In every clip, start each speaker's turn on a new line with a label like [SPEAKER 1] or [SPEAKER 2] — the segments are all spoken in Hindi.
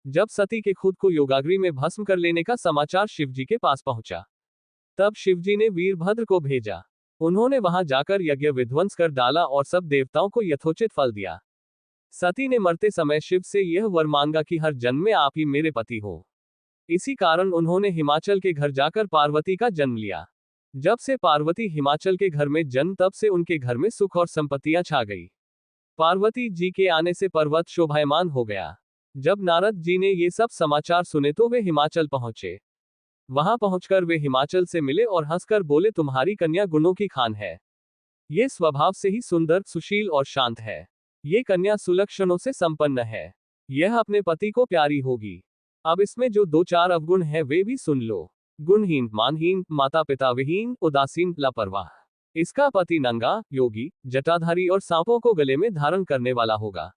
[SPEAKER 1] जब सती के खुद को योगाग्नि में भस्म कर लेने का समाचार शिवजी के पास पहुंचा, तब शिवजी ने वीरभद्र को भेजा। उन्होंने वहां जाकर यज्ञ विध्वंस कर डाला और सब देवताओं को यथोचित फल दिया। सती ने मरते समय शिव से यह वर मांगा कि हर जन्म में आप ही मेरे पति हो। इसी कारण उन्होंने हिमाचल के घर जाकर पार्वती का जन्म लिया। जब से पार्वती हिमाचल के घर में जन्म, तब से उनके घर में सुख और संपत्तियां छा गई। पार्वती जी के आने से पर्वत शोभायमान हो गया। जब नारद जी ने ये सब समाचार सुने तो वे हिमाचल पहुंचे। वहां पहुंचकर वे हिमाचल से मिले और हंसकर बोले, तुम्हारी कन्या गुणों की खान है। ये स्वभाव से ही सुंदर, सुशील और शांत है। ये कन्या सुलक्षणों से संपन्न है। यह अपने पति को प्यारी होगी। अब इसमें जो 2-4 अवगुण है वे भी सुन लो। गुणहीन, मानहीन, माता पिता विहीन, उदासीन, लापरवाह। इसका पति नंगा, योगी, जटाधारी और सांपों को गले में धारण करने वाला होगा।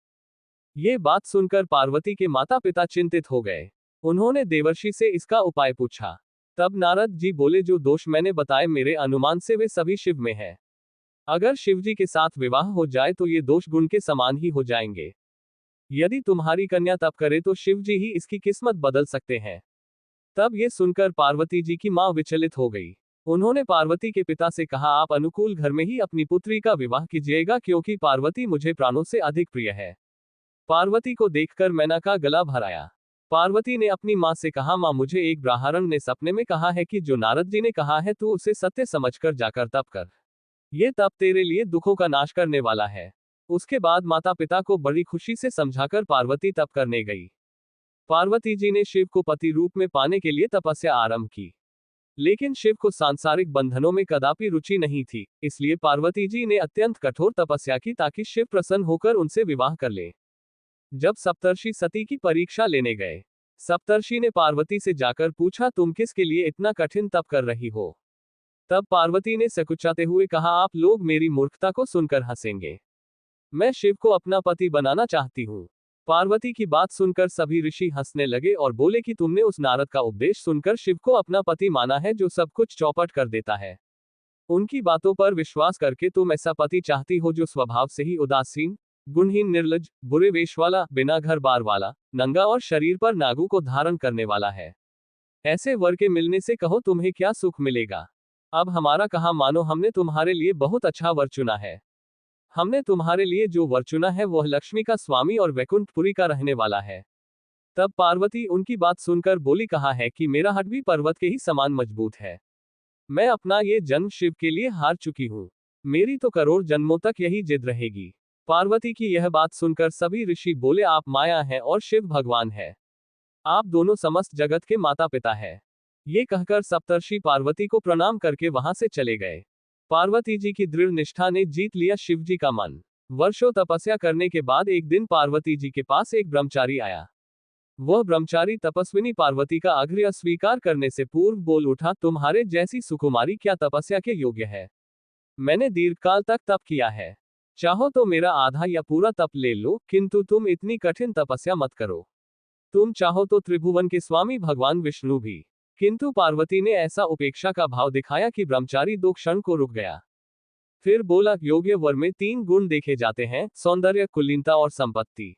[SPEAKER 1] ये बात सुनकर पार्वती के माता पिता चिंतित हो गए। उन्होंने देवर्षि से इसका उपाय पूछा। तब नारद जी बोले, जो दोष मैंने बताए मेरे अनुमान से वे सभी शिव में है। अगर शिवजी के साथ विवाह हो जाए तो ये दोष गुण के समान ही हो जाएंगे। यदि तुम्हारी कन्या तप करे तो शिवजी ही इसकी किस्मत बदल सकते हैं। तब ये सुनकर पार्वती जी की मां विचलित हो गई। उन्होंने पार्वती के पिता से कहा, आप अनुकूल घर में ही अपनी पुत्री का विवाह कीजिएगा, क्योंकि पार्वती मुझे प्राणों से अधिक प्रिय है। पार्वती को देखकर मैना का गला भर आया। पार्वती ने अपनी मां से कहा, मां, मुझे एक ब्राह्मण ने सपने में कहा है कि जो नारद जी ने कहा है तू उसे सत्य समझकर जाकर तप कर। ये तप तेरे लिए दुखों का नाश करने वाला है। उसके बाद माता पिता को बड़ी खुशी से समझाकर पार्वती तप करने गई। पार्वती जी ने शिव को पति रूप में पाने के लिए तपस्या आरंभ की। लेकिन शिव को सांसारिक बंधनों में कदापि रुचि नहीं थी, इसलिए पार्वती जी ने अत्यंत कठोर तपस्या की ताकि शिव प्रसन्न होकर उनसे विवाह कर ले। जब सप्तर्षि सती की परीक्षा लेने गए, सप्तर्षि ने पार्वती से जाकर पूछा, तुम किसके लिए इतना कठिन तप कर रही हो? तब पार्वती ने सकुचाते हुए कहा, आप लोग मेरी मूर्खता को सुनकर हंसेंगे। मैं शिव को अपना पति बनाना चाहती हूँ। पार्वती की बात सुनकर सभी ऋषि हंसने लगे और बोले कि तुमने उस नारद का उपदेश सुनकर शिव को अपना पति माना है, जो सब कुछ चौपट कर देता है। उनकी बातों पर विश्वास करके तुम ऐसा पति चाहती हो जो स्वभाव से ही उदासीन, गुणहीन, निर्लज, बुरे वेश वाला, बिना घर बार वाला, नंगा और शरीर पर नागों को धारण करने वाला है। ऐसे वर के मिलने से कहो तुम्हें क्या सुख मिलेगा। अब हमारा कहा मानो, हमने तुम्हारे लिए बहुत अच्छा वर चुना है। हमने तुम्हारे लिए जो वर चुना है वह लक्ष्मी का स्वामी और वैकुंठपुरी का रहने वाला है। तब पार्वती उनकी बात सुनकर बोली, कहा है कि मेरा हट भी पर्वत के ही समान मजबूत है। मैं अपना ये जन्म शिव के लिए हार चुकी हूँ। मेरी तो करोड़ जन्मों तक यही जिद रहेगी। पार्वती की यह बात सुनकर सभी ऋषि बोले, आप माया हैं और शिव भगवान है। आप दोनों समस्त जगत के माता पिता है। ये कहकर सप्तर्षि पार्वती को प्रणाम करके वहां से चले गए। पार्वती जी की दृढ़ निष्ठा ने जीत लिया शिवजी का मन। वर्षों तपस्या करने के बाद एक दिन पार्वती जी के पास एक ब्रह्मचारी आया। वह ब्रह्मचारी तपस्विनी पार्वती का आग्रह स्वीकार करने से पूर्व बोल उठा, तुम्हारे जैसी सुकुमारी क्या तपस्या के योग्य है? मैंने दीर्घकाल तक तप किया है। चाहो तो मेरा आधा या पूरा तप ले लो, किंतु तुम इतनी कठिन तपस्या मत करो। तुम चाहो तो त्रिभुवन के स्वामी भगवान विष्णु भी। किंतु पार्वती ने ऐसा उपेक्षा का भाव दिखाया कि ब्रह्मचारी 2 क्षण को रुक गया। फिर बोला, योग्य वर में 3 गुण देखे जाते हैं, सौंदर्य, कुलीनता और संपत्ति।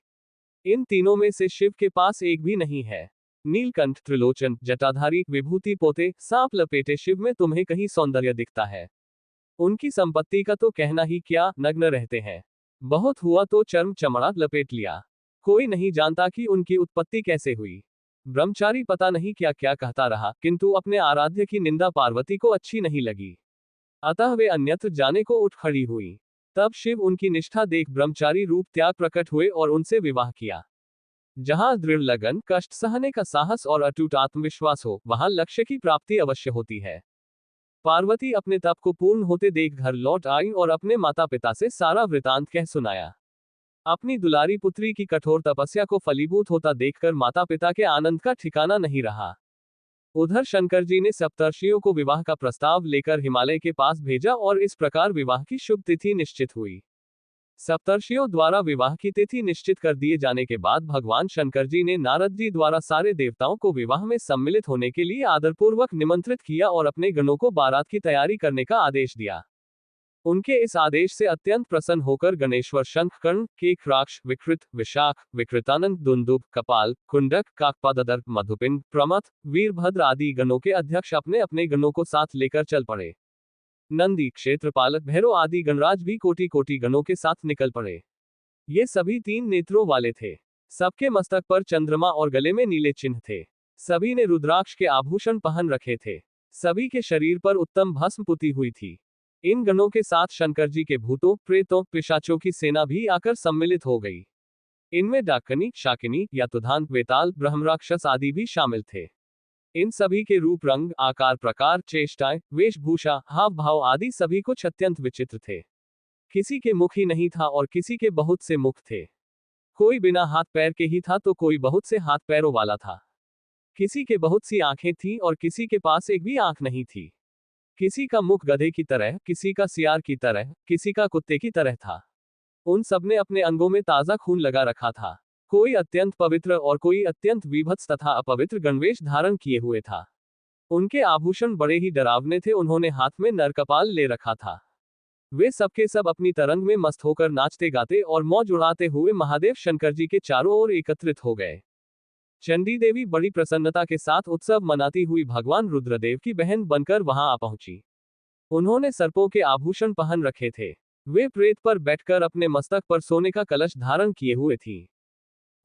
[SPEAKER 1] इन तीनों में से शिव के पास एक भी नहीं है। नीलकंठ, त्रिलोचन, जटाधारी, विभूति पोते, सांप लपेटे शिव में तुम्हें कहीं सौंदर्य दिखता है? उनकी संपत्ति का तो कहना ही क्या, नग्न रहते हैं। बहुत हुआ तो चर्म चमड़ा लपेट लिया। कोई नहीं जानता कि उनकी उत्पत्ति कैसे हुई। ब्रह्मचारी पता नहीं क्या क्या कहता रहा, किंतु अपने आराध्य की निंदा पार्वती को अच्छी नहीं लगी। अतः वे अन्यत्र जाने को उठ खड़ी हुई। तब शिव उनकी निष्ठा देख ब्रह्मचारी रूप त्याग प्रकट हुए और उनसे विवाह किया। जहां दृढ़ लगन, कष्ट सहने का साहस और अटूट आत्मविश्वास हो, वहां लक्ष्य की प्राप्ति अवश्य होती है। पार्वती अपने तप को पूर्ण होते देख घर लौट आई और अपने माता पिता से सारा वृतांत कह सुनाया। अपनी दुलारी पुत्री की कठोर तपस्या को फलीभूत होता देखकर माता पिता के आनंद का ठिकाना नहीं रहा। उधर शंकर जी ने सप्तर्षियों को विवाह का प्रस्ताव लेकर हिमालय के पास भेजा और इस प्रकार विवाह की शुभ तिथि निश्चित हुई। सप्तर्षियों द्वारा विवाह की तिथि निश्चित कर दिए जाने के बाद भगवान शंकर जी ने नारद जी द्वारा सारे देवताओं को विवाह में सम्मिलित होने के लिए आदरपूर्वक निमंत्रित किया और अपने गणों को बारात की तैयारी करने का आदेश दिया। उनके इस आदेश से अत्यंत प्रसन्न होकर गणेश्वर शंख, कर्ण, केकराक्ष, विकृत, विशाख, विकृतानंद, दुंदुभ, कपाल, कुंडक, काकपाददर, मधुपिंड, प्रमथ, वीरभद्र आदि गणों के अध्यक्ष अपने अपने गणों को साथ लेकर चल पड़े। नंदी, क्षेत्रपालक, भैरव आदि गणराज भी कोटि कोटि गणों के साथ निकल पड़े। ये सभी 3 नेत्रों वाले थे। सबके मस्तक पर चंद्रमा और गले में नीले चिन्ह थे। सभी ने रुद्राक्ष के आभूषण पहन रखे थे। सभी के शरीर पर उत्तम भस्म पुती हुई थी। इन गणों के साथ शंकर जी के भूतों, प्रेतों, पिशाचों की सेना भी आकर सम्मिलित हो गई। इनमें डाकनी, शाकिनी, यातुधान, वेताल, ब्रह्मराक्षस आदि भी शामिल थे। इन सभी के रूप, रंग, आकार, प्रकार, चेष्टाएं, वेशभूषा, हाव भाव आदि सभी कुछ अत्यंत विचित्र थे। किसी के मुख ही नहीं था और किसी के बहुत से मुख थे। कोई बिना हाथ पैर के ही था तो कोई बहुत से हाथ पैरों वाला था। किसी के बहुत सी आंखें थीं और किसी के पास एक भी आंख नहीं थी। किसी का मुख गधे की तरह, किसी का सियार की तरह, किसी का कुत्ते की तरह था। उन सबने अपने अंगों में ताजा खून लगा रखा था। कोई अत्यंत पवित्र और कोई अत्यंत विभत्स तथा अपवित्र गणवेश धारण किए हुए था। उनके आभूषण बड़े ही डरावने थे। उन्होंने हाथ में नरकपाल ले रखा था। वे सबके सब अपनी तरंग में मस्त होकर नाचते गाते और मौज उड़ाते हुए महादेव शंकर जी के चारों ओर एकत्रित हो गए। चंडी देवी बड़ी प्रसन्नता के साथ उत्सव मनाती हुई भगवान रुद्रदेव की बहन बनकर वहां आ पहुंची। उन्होंने सर्पों के आभूषण पहन रखे थे। वे प्रेत पर बैठकर अपने मस्तक पर सोने का कलश धारण किए हुए थी।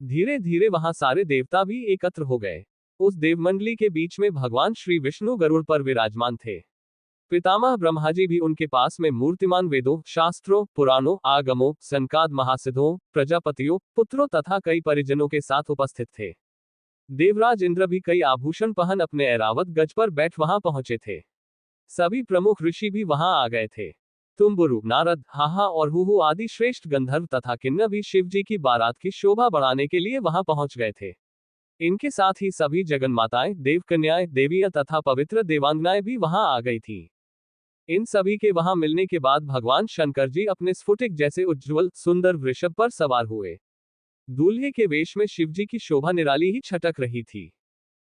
[SPEAKER 1] धीरे धीरे वहां सारे देवता भी एकत्र हो गए। उस देवमंडली के बीच में भगवान श्री विष्णु गरुड़ पर विराजमान थे। पितामह ब्रह्माजी भी उनके पास में मूर्तिमान वेदों, शास्त्रों, पुराणों, आगमों, सनकाद महासिद्धों, प्रजापतियों, पुत्रों तथा कई परिजनों के साथ उपस्थित थे। देवराज इंद्र भी कई आभूषण पहन अपने ऐरावत गज पर बैठ वहां पहुंचे थे। सभी प्रमुख ऋषि भी वहां आ गए थे। तुम्बुरु, नारद, हाहा और हुहु आदि श्रेष्ठ गंधर्व तथा किन्नर भी शिव जी की बारात की शोभा बढ़ाने के लिए वहां पहुंच गए थे। इनके साथ ही सभी जगन्माताएं, देवकन्याएं, देवियां तथा पवित्र देवांगनाएं भी वहां आ गई थीं। इन सभी के वहां मिलने के बाद भगवान शंकर जी अपने स्फुटिक जैसे उज्ज्वल सुंदर वृषभ पर सवार हुए। दूल्हे के वेश में शिव जी की शोभा निराली ही छटक रही थी।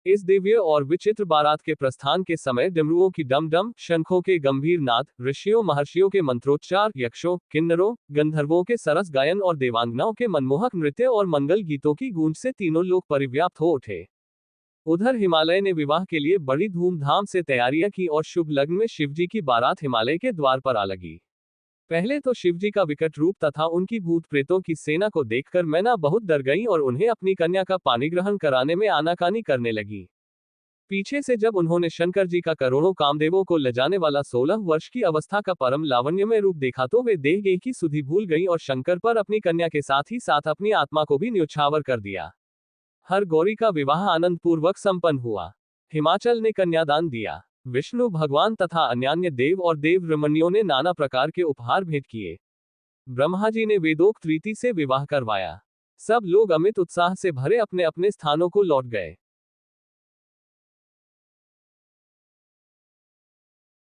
[SPEAKER 1] इस दिव्य और विचित्र बारात के प्रस्थान के समय डमरुओं की डम डम, शंखों के गंभीर नाद, ऋषियों महर्षियों के मंत्रोच्चार, यक्षों, किन्नरों, गंधर्वों के सरस गायन और देवांगनाओं के मनमोहक नृत्य और मंगल गीतों की गूंज से तीनों लोग परिव्याप्त हो उठे। उधर हिमालय ने विवाह के लिए बड़ी धूमधाम से तैयारियां की और शुभ लग्न में शिवजी की बारात हिमालय के द्वार पर आ लगी। पहले तो शिवजी का विकट रूप तथा उनकी भूत प्रेतों की सेना को देखकर मैना बहुत डर गई और उन्हें अपनी कन्या का पानी ग्रहण कराने में आनाकानी करने लगी। पीछे से जब उन्होंने शंकर जी का करोड़ों कामदेवों को लजाने वाला 16 वर्ष की अवस्था का परम लावण्यमय रूप देखा तो वे देह गेह की सुधि भूल गई और शंकर पर अपनी कन्या के साथ ही साथ अपनी आत्मा को भी न्यौछावर कर दिया। हर गौरी का विवाह आनंद पूर्वक संपन्न हुआ। हिमाचल ने कन्यादान दिया। विष्णु भगवान तथा अन्यान्य देव और देव रमणियों ने नाना प्रकार के उपहार भेंट किए। ब्रह्मा जी ने वेदोक्त रीति से विवाह करवाया। सब लोग अमित उत्साह से भरे अपने अपने स्थानों को लौट गए।